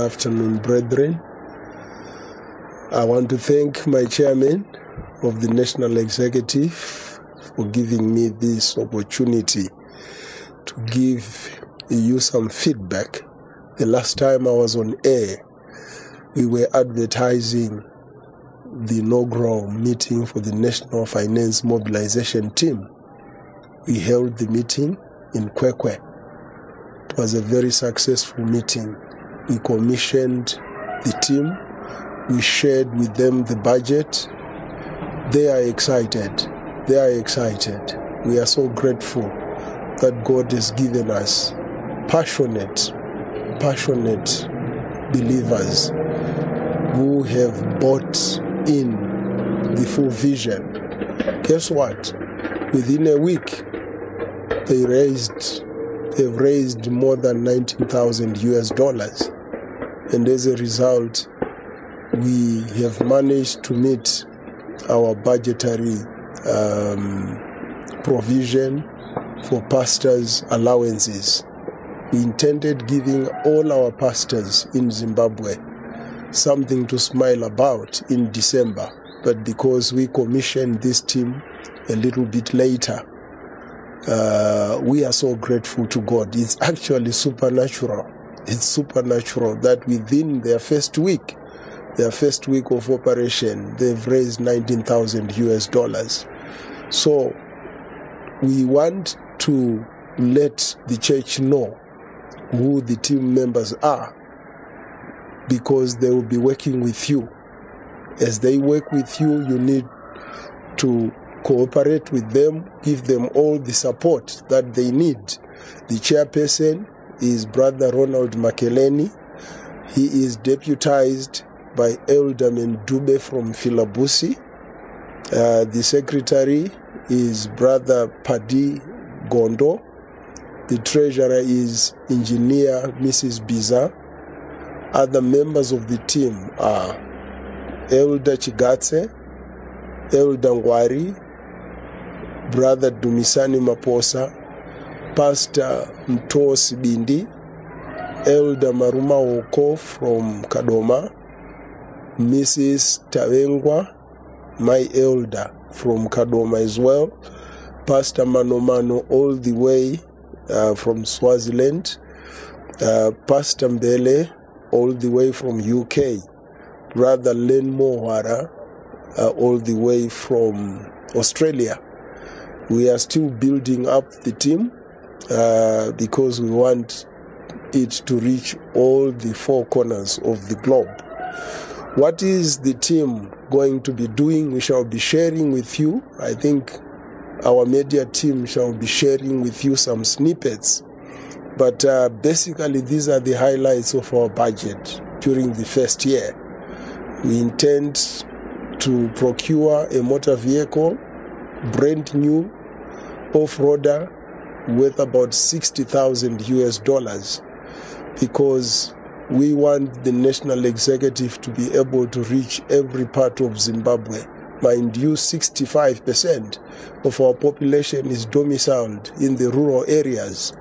afternoon, brethren. I want to thank my chairman of the National Executive for giving me this opportunity to give you some feedback. The last time I was on air, we were advertising the inaugural meeting for the National Finance Mobilization team. We held the meeting in Kwekwe. It was a very successful meeting. We commissioned the team. We shared with them the budget. They are excited. They are excited. We are so grateful that God has given us passionate believers who have bought in the full vision. Guess what? Within a week, they've raised more than $19,000, and as a result, we have managed to meet our budgetary provision for pastors' allowances. We intended giving all our pastors in Zimbabwe something to smile about in December, but because we commissioned this team a little bit later, we are so grateful to God. It's actually supernatural. It's supernatural that within their first week of operation, they've raised $19,000. So we want to let the church know who the team members are, because they will be working with you. As they work with you, you need to cooperate with them, give them all the support that they need. The chairperson is Brother Ronald Makeleni. He is deputized by Elderman Dube from Filabusi. The secretary is Brother Padi Gondo. The treasurer is Engineer Mrs. Biza. Other members of the team are Elder Chigatse, Elder Ngwari, Brother Dumisani Maposa, Pastor Mtos Bindi, Elder Maruma Oko from Kadoma, Mrs. Tawengwa, my elder from Kadoma as well, Pastor Manomano all the way from Swaziland, Pastor Mbele all the way from UK, Brother Len Mohara all the way from Australia. We are still building up the team because we want it to reach all the four corners of the globe. What is the team going to be doing? We shall be sharing with you. I think our media team shall be sharing with you some snippets. But basically, these are the highlights of our budget during the first year. We intend to procure a motor vehicle, brand new, off-roader, worth about $60,000, because we want the National Executive to be able to reach every part of Zimbabwe. Mind you, 65% of our population is domiciled in the rural areas.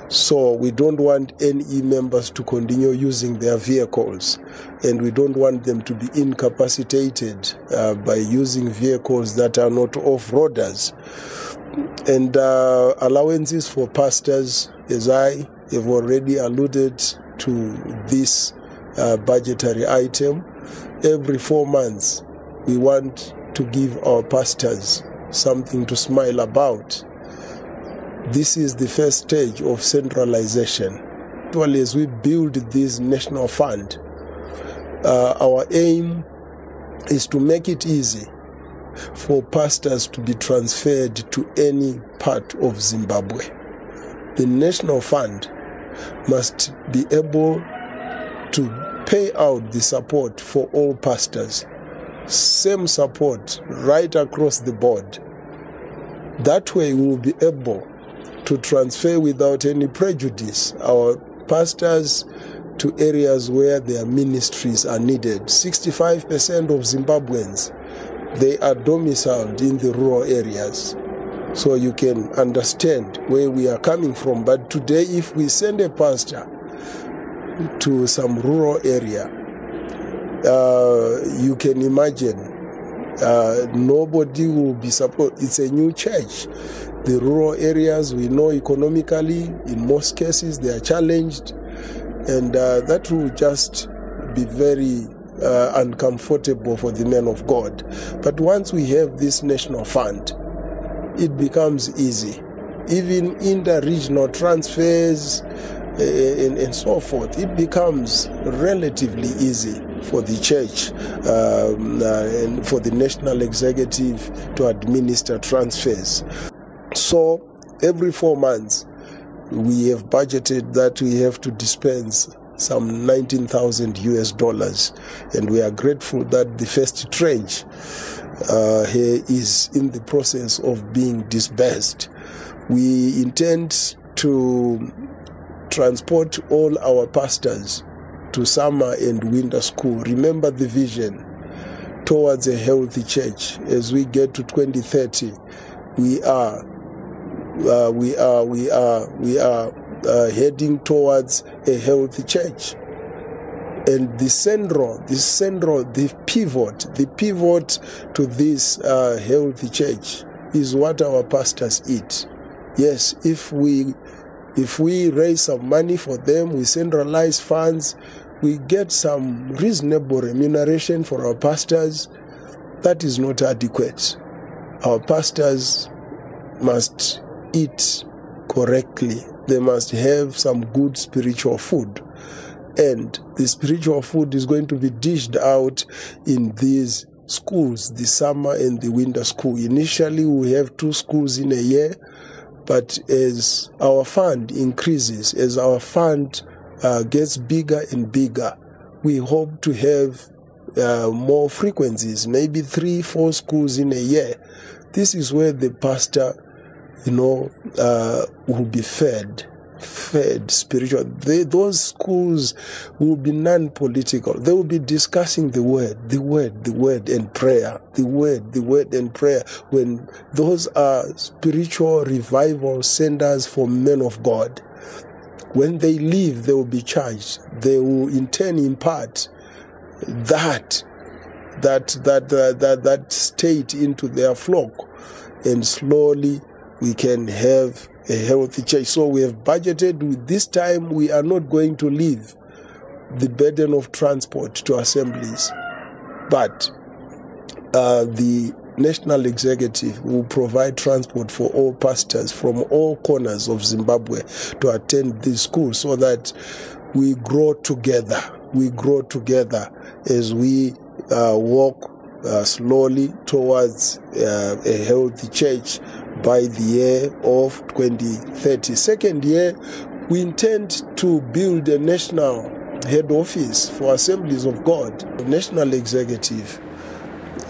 So we don't want NE members to continue using their vehicles, and we don't want them to be incapacitated by using vehicles that are not off-roaders. And allowances for pastors, as I have already alluded to this budgetary item, every 4 months we want to give our pastors something to smile about. This is the first stage of centralization. Actually, as we build this national fund, our aim is to make it easy for pastors to be transferred to any part of Zimbabwe. The national fund must be able to pay out the support for all pastors, same support right across the board. That way we will be able to transfer without any prejudice our pastors to areas where their ministries are needed. 65% of Zimbabweans, they are domiciled in the rural areas. So you can understand where we are coming from. But today, if we send a pastor to some rural area, you can imagine nobody will be supported. It's a new church. The rural areas, we know economically, in most cases, they are challenged, and that will just be very uncomfortable for the men of God. But once we have this national fund, it becomes easy. Even inter-regional transfers and so forth, it becomes relatively easy for the church and for the national executive to administer transfers. So every 4 months, we have budgeted that we have to dispense some $19,000, and we are grateful that the first tranche here is in the process of being disbursed. We intend to transport all our pastors to summer and winter school. Remember the vision towards a healthy church. As we get to 2030, we are heading towards a healthy church. And the pivot to this healthy church is what our pastors eat. Yes, if we raise some money for them, we centralize funds, we get some reasonable remuneration for our pastors. That is not adequate. Our pastors must eat correctly. They must have some good spiritual food. And the spiritual food is going to be dished out in these schools, the summer and the winter school. Initially, we have 2 schools in a year, but as our fund increases, as our fund gets bigger and bigger, we hope to have more frequencies, maybe 3-4 schools in a year. This is where the pastor, will be fed spiritual. Those schools will be non-political. They will be discussing the word and prayer. The word and prayer. When those are spiritual revival centers for men of God. When they leave, they will be charged. They will in turn impart that state into their flock, and slowly we can have a healthy church. So we have budgeted with this time. We are not going to leave the burden of transport to assemblies, but the national executive will provide transport for all pastors from all corners of Zimbabwe to attend these schools, so that we grow together. We grow together as we walk slowly towards a healthy church by the year of 2030. Second year, we intend to build a national head office for Assemblies of God. The national executive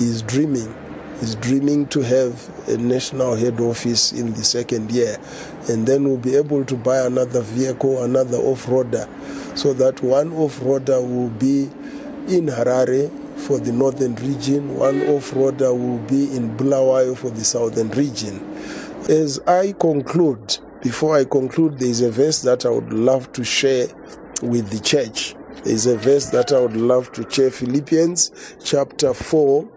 is dreaming to have a national head office in the second year, and then we'll be able to buy another vehicle, another off-roader, so that one off-roader will be in Harare for the northern region, one off-roader will be in Bulawayo for the southern region. As I conclude, before I conclude, there is a verse that I would love to share with the church. There is a verse that I would love to share, Philippians chapter 4,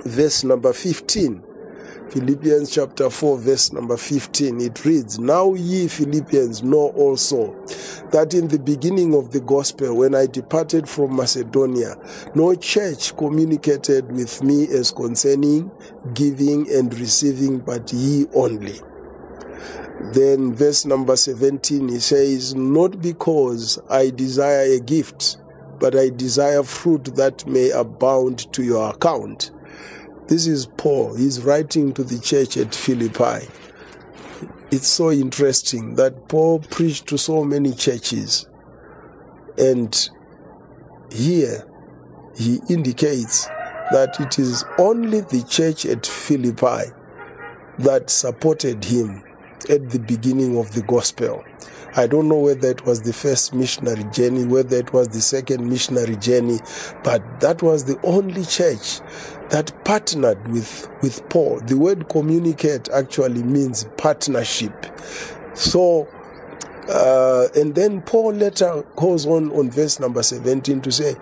verse number 15. Philippians chapter 4, verse number 15. It reads, "Now ye Philippians know also that in the beginning of the gospel, when I departed from Macedonia, no church communicated with me as concerning giving and receiving, but ye only." Then verse number 17, he says, "Not because I desire a gift, but I desire fruit that may abound to your account." This is Paul. He's writing to the church at Philippi. It's so interesting that Paul preached to so many churches. And here he indicates that it is only the church at Philippi that supported him at the beginning of the gospel. I don't know whether it was the first missionary journey, whether it was the second missionary journey, but that was the only church that partnered with Paul. The word communicate actually means partnership. So And then Paul later goes on verse number 17 to say,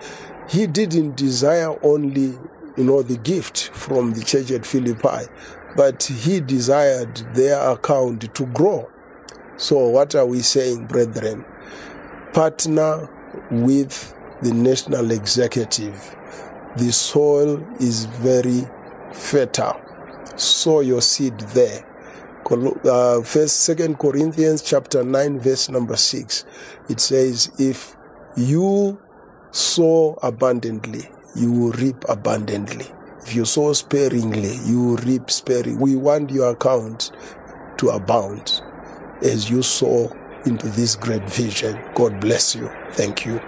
he didn't desire only, the gift from the church at Philippi, but he desired their account to grow. So what are we saying, brethren? Partner with the national executive. The soil is very fertile. Sow your seed there. 2 Corinthians chapter 9 verse number 6. It says, if you sow abundantly, you will reap abundantly. If you sow sparingly, you will reap sparingly. We want your account to abound as you sow into this great vision. God bless you. Thank you.